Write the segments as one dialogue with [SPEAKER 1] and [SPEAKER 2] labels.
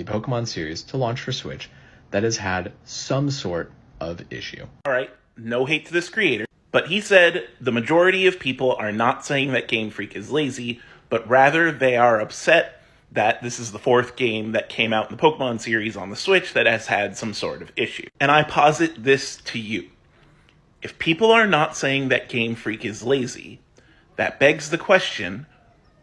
[SPEAKER 1] the Pokemon series to launch for Switch that has had some sort of issue.
[SPEAKER 2] Alright, no hate to this creator, but he said the majority of people are not saying that Game Freak is lazy, but rather they are upset that this is the fourth game that came out in the Pokemon series on the Switch that has had some sort of issue. And I posit this to you. If people are not saying that Game Freak is lazy, that begs the question,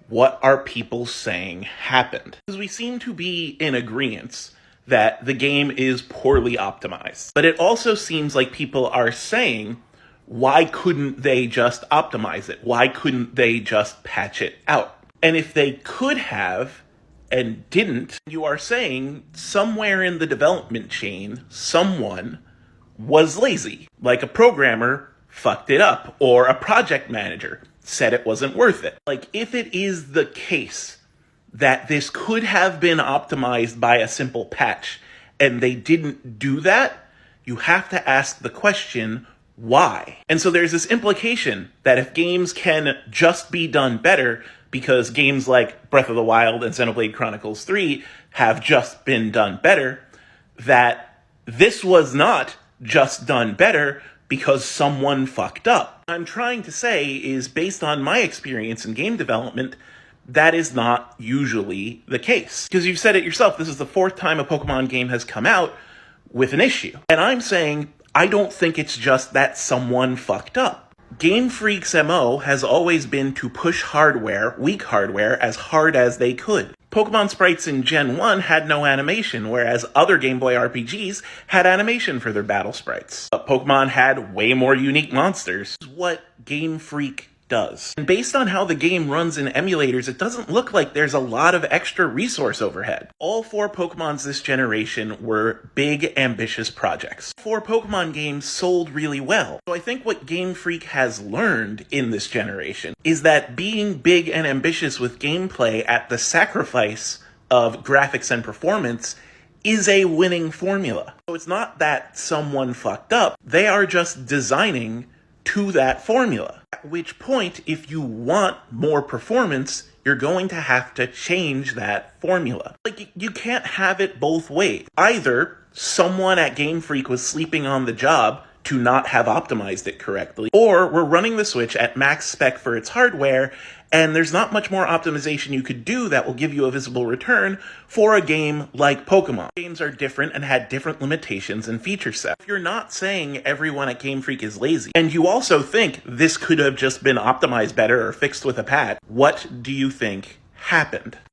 [SPEAKER 2] what are people saying happened? Because we seem to be in agreement that the game is poorly optimized. But it also seems like people are saying, why couldn't they just optimize it? Why couldn't they just patch it out? And if they could have and didn't, you are saying somewhere in the development chain, someone was lazy. Like a programmer fucked it up, or a project manager said it wasn't worth it. Like, if it is the case that this could have been optimized by a simple patch and they didn't do that, you have to ask the question, why? And so there's this implication that if games can just be done better because games like Breath of the Wild and Xenoblade Chronicles 3 have just been done better, that this was not just done better because someone fucked up. What I'm trying to say is, based on my experience in game development, that is not usually the case. Because you've said it yourself, this is the fourth time a Pokemon game has come out with an issue. And I'm saying, I don't think it's just that someone fucked up. Game Freak's MO has always been to push hardware, weak hardware, as hard as they could. Pokemon sprites in Gen 1 had no animation, whereas other Game Boy RPGs had animation for their battle sprites. But Pokemon had way more unique monsters. This is what Game Freak does. And based on how the game runs in emulators, it doesn't look like there's a lot of extra resource overhead. All 4 Pokemons this generation were big, ambitious projects. 4 Pokemon games sold really well. So I think what Game Freak has learned in this generation is that being big and ambitious with gameplay at the sacrifice of graphics and performance is a winning formula. So it's not that someone fucked up, they are just designing to that formula. At which point, if you want more performance, you're going to have to change that formula. Like, you can't have it both ways. Either someone at Game Freak was sleeping on the job to not have optimized it correctly, or we're running the Switch at max spec for its hardware, and there's not much more optimization you could do that will give you a visible return for a game like Pokemon. Games are different and had different limitations and feature sets. If you're not saying everyone at Game Freak is lazy, and you also think this could have just been optimized better or fixed with a patch, what do you think happened?